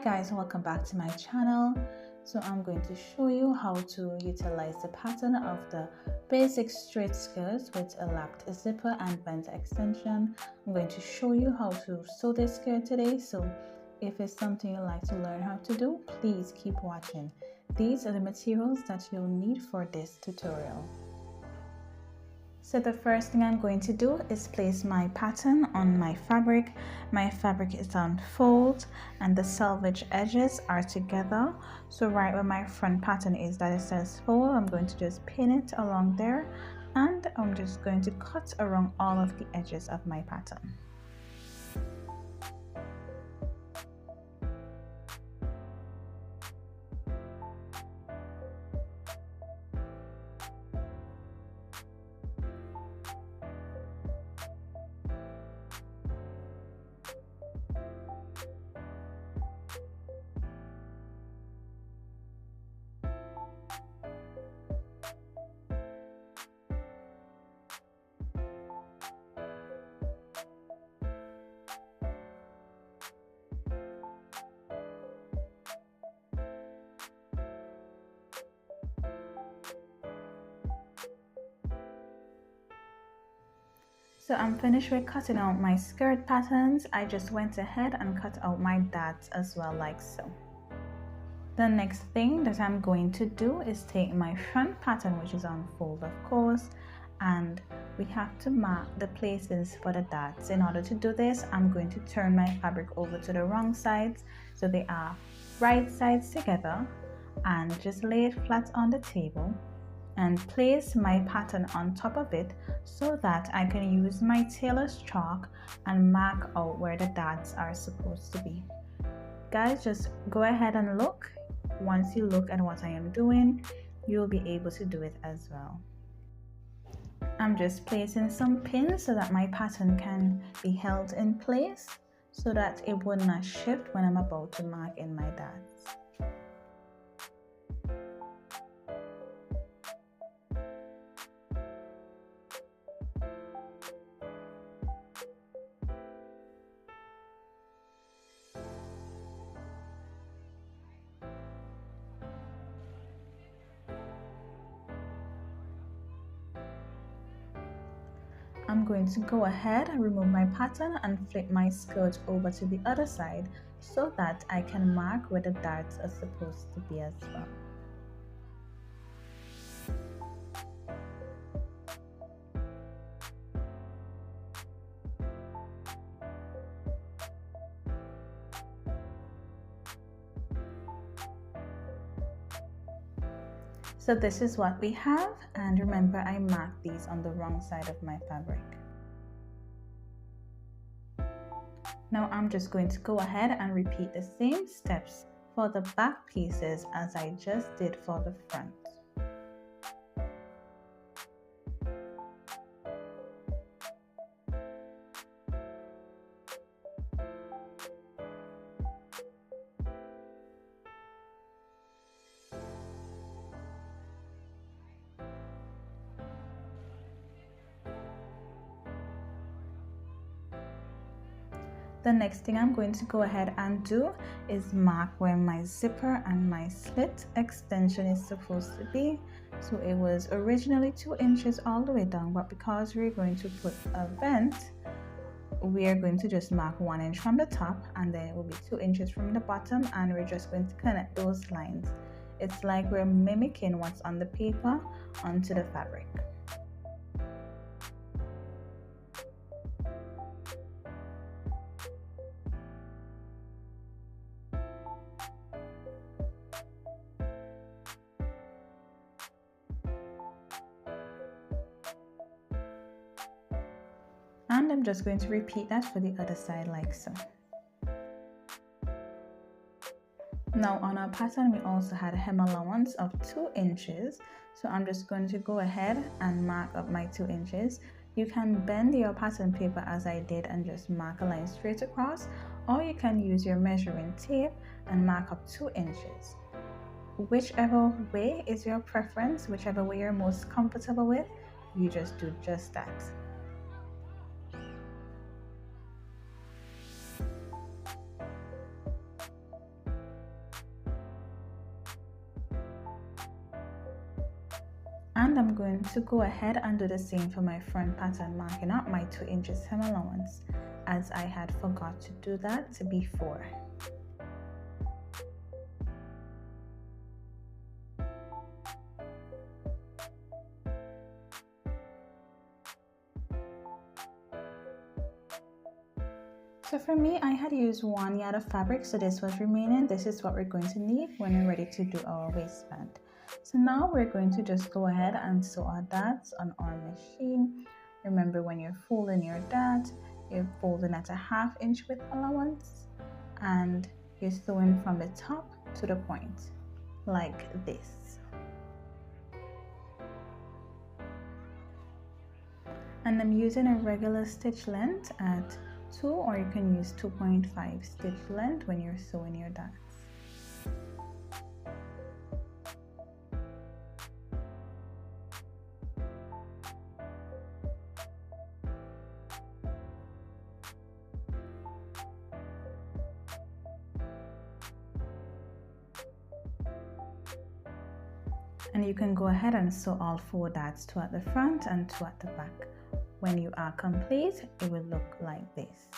guys, welcome back to my channel. So I'm going to show you how to utilize the pattern of the basic straight skirts with a lapped zipper and bent extension. I'm going to show you how to sew this skirt today, so if it's something you'd like to learn how to do, please keep watching. These are the materials that you'll need for this tutorial. So the first thing I'm going to do is place my pattern on my fabric. My fabric is on fold and the selvage edges are together. So right where my front pattern is that it says fold, I'm going to just pin it along there, and I'm just going to cut around all of the edges of my pattern. So I'm finished with cutting out my skirt patterns. I just went ahead and cut out my darts as well, like so. The next thing that I'm going to do is take my front pattern, which is on fold of course, and we have to mark the places for the darts. In order to do this, I'm going to turn my fabric over to the wrong sides so they are right sides together, and just lay it flat on the table and place my pattern on top of it so that I can use my Tailor's chalk and mark out where the darts are supposed to be. Guys, just go ahead and look. Once you look at what I am doing, you'll be able to do it as well. I'm just placing some pins so that my pattern can be held in place so that it will not shift when I'm about to mark in my darts. I'm going to go ahead and remove my pattern and flip my skirt over to the other side so that I can mark where the darts are supposed to be as well. So this is what we have, and remember I marked these on the wrong side of my fabric. Now I'm just going to go ahead and repeat the same steps for the back pieces as I just did for the front. The next thing I'm going to go ahead and do is mark where my zipper and my slit extension is supposed to be. So it was originally 2 inches all the way down, but because we're going to put a vent, we are going to just mark 1 inch from the top, and then it will be 2 inches from the bottom, and we're just going to connect those lines. It's like we're mimicking what's on the paper onto the fabric. And I'm just going to repeat that for the other side like so. Now on our pattern we also had a hem allowance of 2 inches, so I'm just going to go ahead and mark up my 2 inches. You can bend your pattern paper as I did and just mark a line straight across, or you can use your measuring tape and mark up 2 inches. Whichever way is your preference, whichever way you're most comfortable with, you just do just that. And I'm going to go ahead and do the same for my front pattern, marking out my 2 inches hem allowance, as I had forgot to do that before. So for me, I had used 1 yard of fabric, so this was remaining. This is what we're going to need when we're ready to do our waistband. So now we're going to just go ahead and sew our darts on our machine. Remember, when you're folding your dart, you're folding at a 1/2 inch width allowance, and you're sewing from the top to the point, like this. And I'm using a regular stitch length at 2, or you can use 2.5 stitch length when you're sewing your darts. And you can go ahead and sew all 4 darts, 2 at the front and 2 at the back. When you are complete, it will look like this.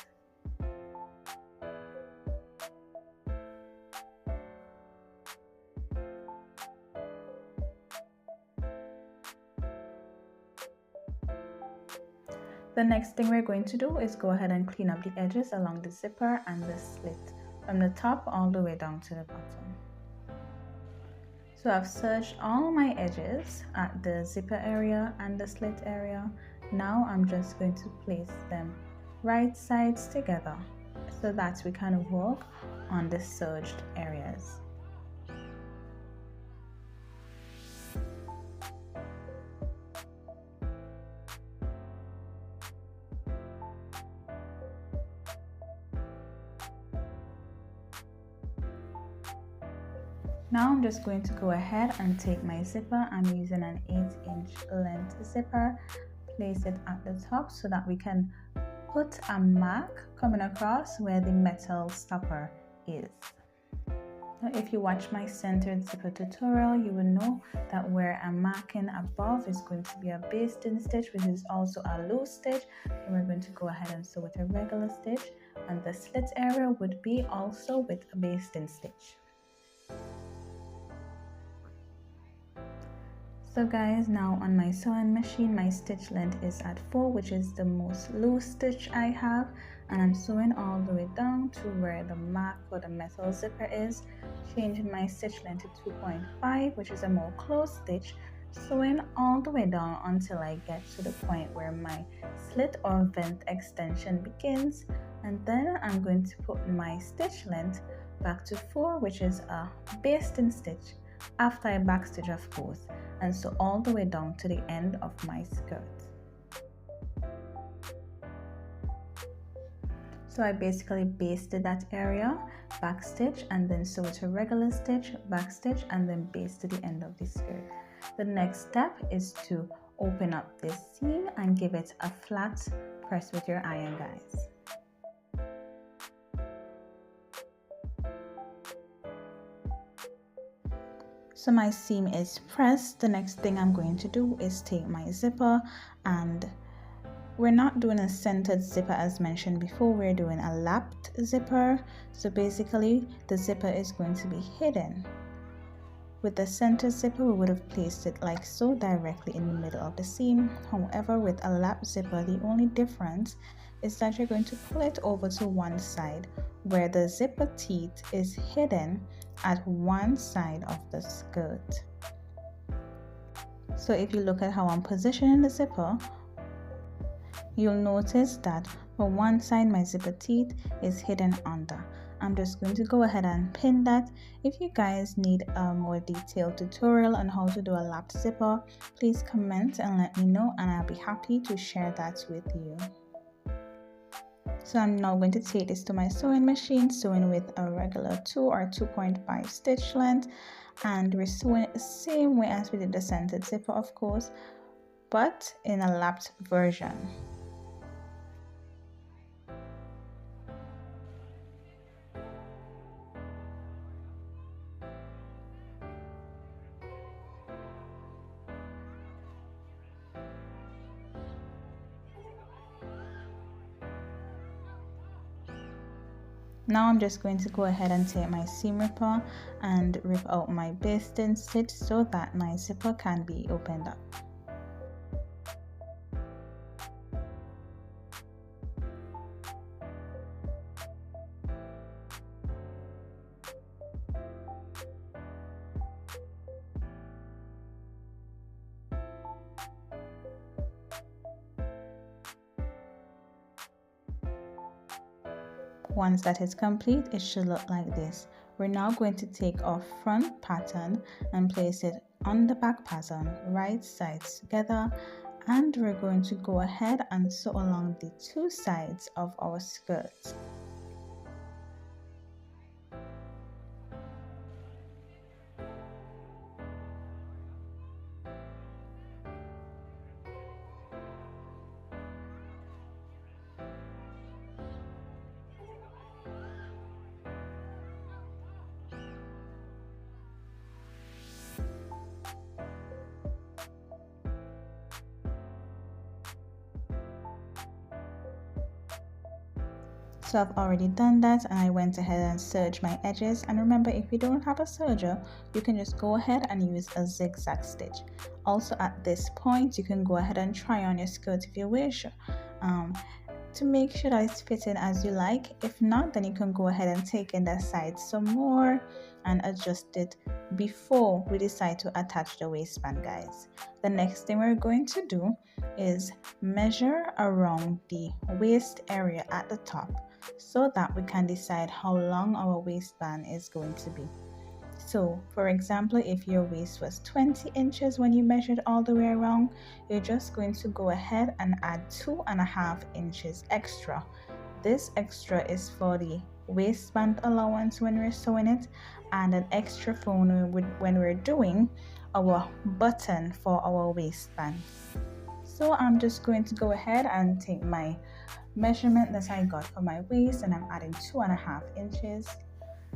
The next thing we're going to do is go ahead and clean up the edges along the zipper and the slit, from the top all the way down to the bottom. So I've serged all my edges at the zipper area and the slit area. Now I'm just going to place them right sides together so that we can work on the serged areas. Now I'm just going to go ahead and take my zipper. I'm using an 8-inch length zipper. Place it at the top so that we can put a mark coming across where the metal stopper is. Now, if you watch my centered zipper tutorial, you will know that where I'm marking above is going to be a basting stitch, which is also a loose stitch, and we're going to go ahead and sew with a regular stitch, and the slit area would be also with a basting stitch. So guys, now on my sewing machine, my stitch length is at 4, which is the most loose stitch I have, and I'm sewing all the way down to where the mark for the metal zipper is, changing my stitch length to 2.5, which is a more close stitch, sewing all the way down until I get to the point where my slit or vent extension begins, and then I'm going to put my stitch length back to 4, which is a basting stitch, after I backstitch of course, and sew all the way down to the end of my skirt. So I basically basted that area, backstitch, and then sew with a regular stitch, backstitch, and then baste to the end of the skirt. The next step is to open up this seam and give it a flat press with your iron, guys. So my seam is pressed. The next thing I'm going to do is take my zipper, and we're not doing a centered zipper as mentioned before, we're doing a lapped zipper. So basically the zipper is going to be hidden. With the center zipper, we would have placed it like so, directly in the middle of the seam. However, with a lap zipper, the only difference is that you're going to pull it over to one side, where the zipper teeth is hidden at one side of the skirt. So if you look at how I'm positioning the zipper, you'll notice that for one side my zipper teeth is hidden under. I'm just going to go ahead and pin that. If you guys need a more detailed tutorial on how to do a lapped zipper, please comment and let me know, and I'll be happy to share that with you. So I'm now going to take this to my sewing machine, sewing with a regular 2 or 2.5 stitch length, and we're sewing it the same way as we did the centered zipper, of course, but in a lapped version. Now I'm just going to go ahead and take my seam ripper and rip out my basting stitch so that my zipper can be opened up. Once that is complete, it should look like this. We're now going to take our front pattern and place it on the back pattern, right sides together, and we're going to go ahead and sew along the two sides of our skirt. So I've already done that, and I went ahead and serged my edges. And remember, if you don't have a serger, you can just go ahead and use a zigzag stitch. Also at this point, you can go ahead and try on your skirt if you wish, to make sure that it's fitting as you like. If not, then you can go ahead and take in the sides some more and adjust it before we decide to attach the waistband, guys. The next thing we're going to do is measure around the waist area at the top so that we can decide how long our waistband is going to be. So for example, if your waist was 20 inches when you measured all the way around, you're just going to go ahead and add 2.5 inches extra. This extra is for the waistband allowance when we're sewing it, and an extra for when we're doing our button for our waistband. So I'm just going to go ahead and take my measurement that I got for my waist, and I'm adding 2.5 inches.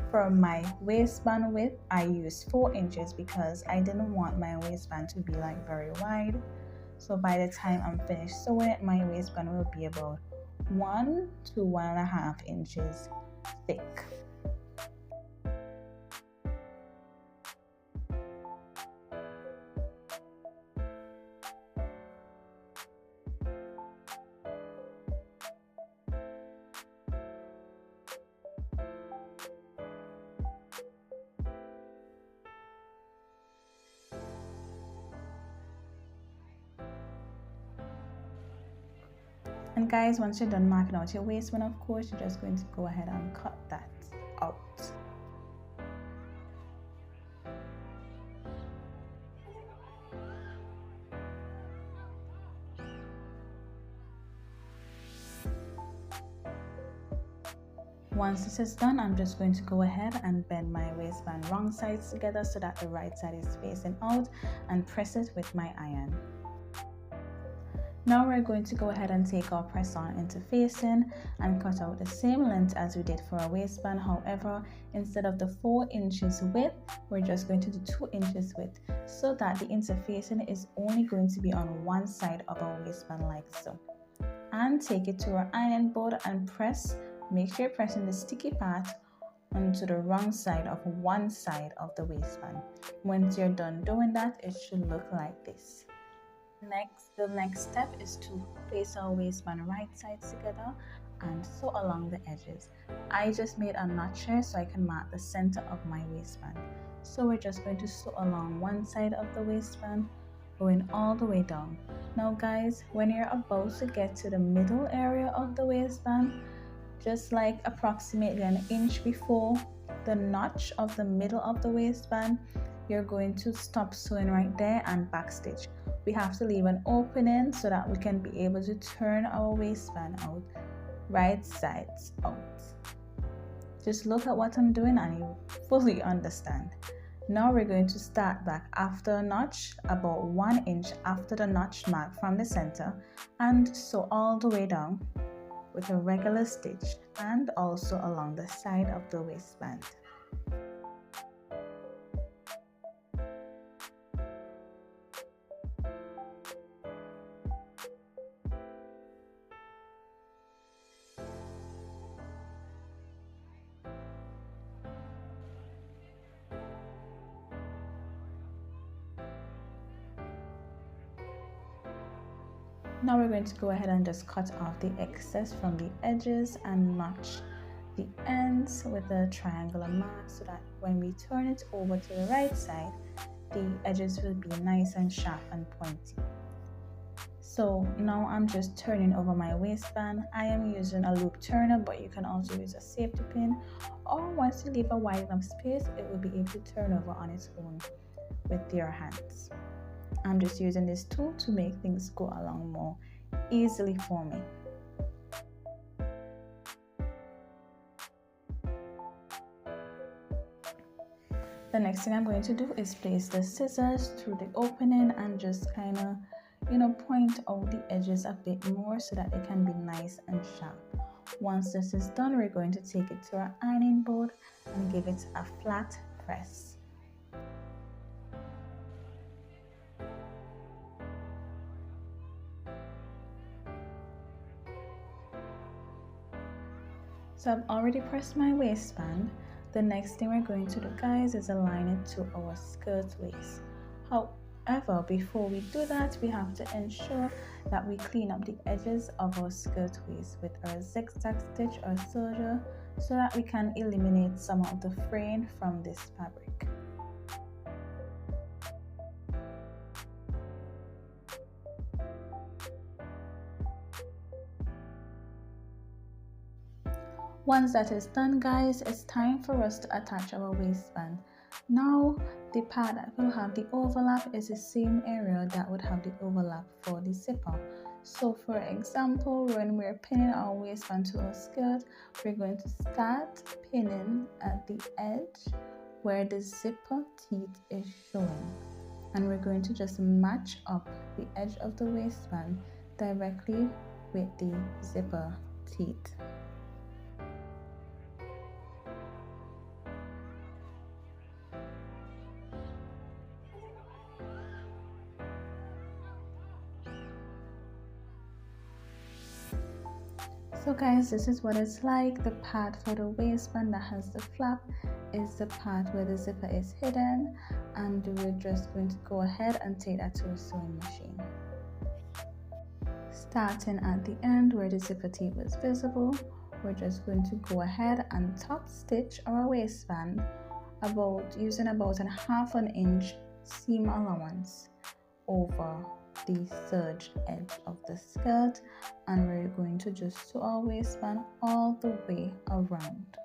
For my waistband width, I used 4 inches because I didn't want my waistband to be like very wide. So by the time I'm finished sewing it, my waistband will be about 1 to 1.5 inches thick. And guys, once you're done marking out your waistband, of course, you're just going to go ahead and cut that out. Once this is done, I'm just going to go ahead and bend my waistband wrong sides together so that the right side is facing out, and press it with my iron. Now we're going to go ahead and take our press-on into facing and cut out the same length as we did for our waistband. However, instead of the 4 inches width, we're just going to do 2 inches width, so that the interfacing is only going to be on one side of our waistband like so. And take it to our ironing board and press. Make sure you're pressing the sticky part onto the wrong side of one side of the waistband. Once you're done doing that, it should look like this. The next step is to place our waistband right sides together and sew along the edges. I just made a notch here so I can mark the center of my waistband. So we're just going to sew along one side of the waistband, going all the way down. Now guys, when you're about to get to the middle area of the waistband, just like approximately an inch before the notch of the middle of the waistband, you're going to stop sewing right there and backstitch. We have to leave an opening so that we can be able to turn our waistband out, right sides out. Just look at what I'm doing and you fully understand. Now we're going to start back after a notch, about 1 inch after the notch mark from the center, and sew all the way down with a regular stitch, and also along the side of the waistband. Now we're going to go ahead and just cut off the excess from the edges and notch the ends with a triangular mark so that when we turn it over to the right side, the edges will be nice and sharp and pointy. So now I'm just turning over my waistband. I am using a loop turner, but you can also use a safety pin, or once you leave a wide enough space, it will be able to turn over on its own with your hands. I'm just using this tool to make things go along more easily for me. The next thing I'm going to do is place the scissors through the opening and just kind of, point out the edges a bit more so that they can be nice and sharp. Once this is done, we're going to take it to our ironing board and give it a flat press. So I've already pressed my waistband. The next thing we're going to do, guys, is align it to our skirt waist. However, before we do that, we have to ensure that we clean up the edges of our skirt waist with our zigzag stitch or serger so that we can eliminate some of the fraying from this fabric. Once that is done, guys, it's time for us to attach our waistband. Now, the part that will have the overlap is the same area that would have the overlap for the zipper. So for example, when we're pinning our waistband to our skirt, we're going to start pinning at the edge where the zipper teeth is showing. And we're going to just match up the edge of the waistband directly with the zipper teeth. So guys, this is what it's like. The part for the waistband that has the flap is the part where the zipper is hidden, and we're just going to go ahead and take that to a sewing machine. Starting at the end where the zipper teeth was visible, we're just going to go ahead and top stitch our waistband using about a ½ inch seam allowance over the serge edge of the skirt, and we're going to just sew our waistband all the way around.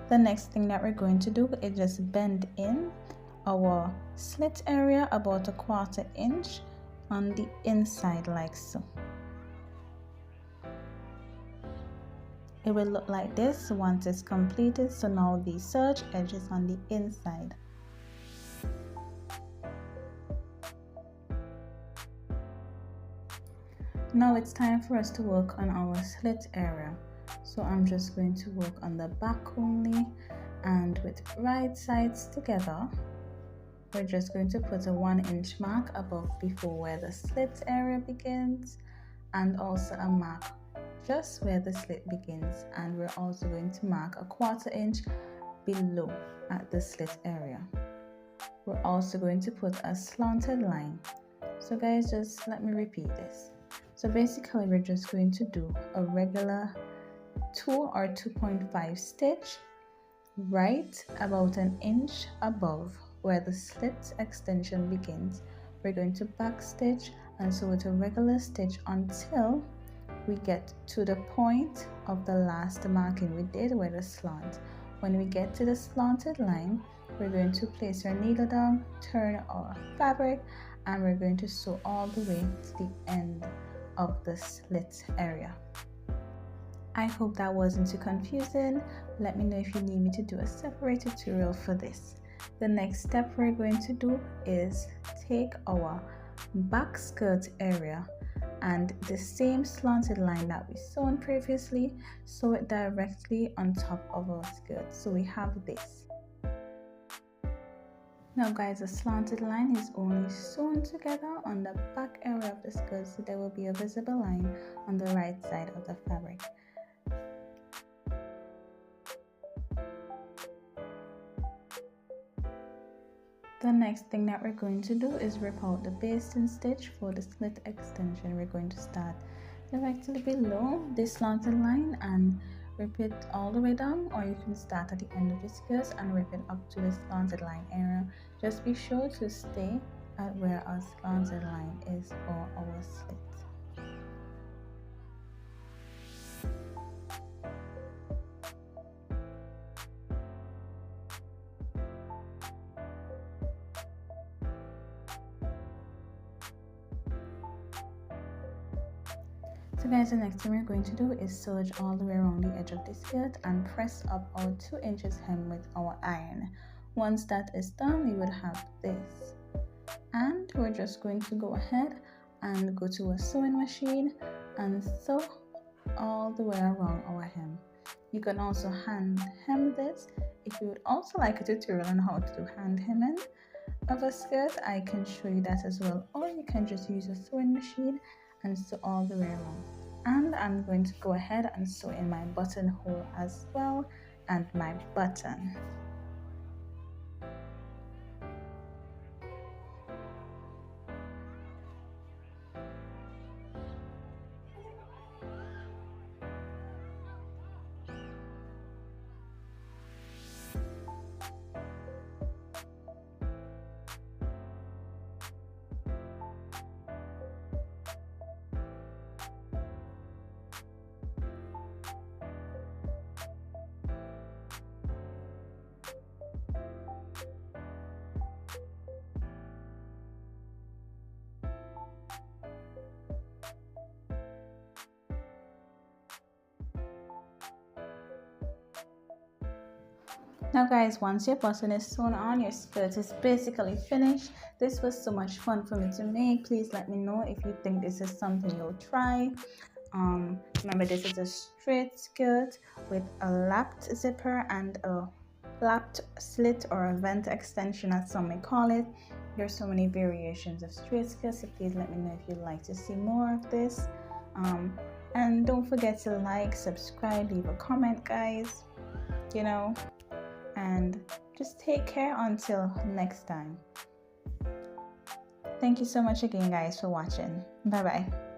The next thing that we're going to do is just bend in our slit area about a ½ inch on the inside like so. It will look like this once it's completed. So now the serge edge is on the inside. Now it's time for us to work on our slit area. So I'm just going to work on the back only, and with right sides together, we're just going to put a 1 inch mark above before where the slit area begins, and also a mark just where the slit begins, and we're also going to mark a ½ inch below at the slit area. We're also going to put a slanted line. So guys, just let me repeat this. So basically we're just going to do a regular 2 or 2.5 stitch right about 1 inch above where the slit extension begins. We're going to back stitch and sew it a regular stitch until we get to the point of the last marking we did with a slant. When we get to the slanted line, we're going to place our needle down, turn our fabric, and we're going to sew all the way to the end of the slit area. I hope that wasn't too confusing. Let me know if you need me to do a separate tutorial for this. The next step we're going to do is take our back skirt area and the same slanted line that we sewn previously, sew it directly on top of our skirt. So we have this. Now guys, the slanted line is only sewn together on the back area of the skirt, so there will be a visible line on the right side of the fabric. The next thing that we're going to do is rip out the basting stitch for the slit extension. We're going to start directly below this slanted line and rip it all the way down, or you can start at the end of the skirt and rip it up to the slanted line area. Just be sure to stay at where our slanted line is for our slit. So guys, the next thing we're going to do is serge all the way around the edge of the skirt and press up our 2 inches hem with our iron. Once that is done, we would have this. And we're just going to go ahead and go to a sewing machine and sew all the way around our hem. You can also hand hem this. If you would also like a tutorial on how to do hand hemming of a skirt, I can show you that as well, or you can just use a sewing machine and sew all the way around. And I'm going to go ahead and sew in my buttonhole as well and my button. Now guys, once your button is sewn on, your skirt is basically finished. This was so much fun for me to make. Please let me know if you think this is something you'll try. Remember, this is a straight skirt with a lapped zipper and a lapped slit or a vent extension, as some may call it. There's so many variations of straight skirts, so please let me know if you'd like to see more of this. And don't forget to like, subscribe, leave a comment, guys. And just take care until next time. Thank you so much again, guys, for watching. Bye bye.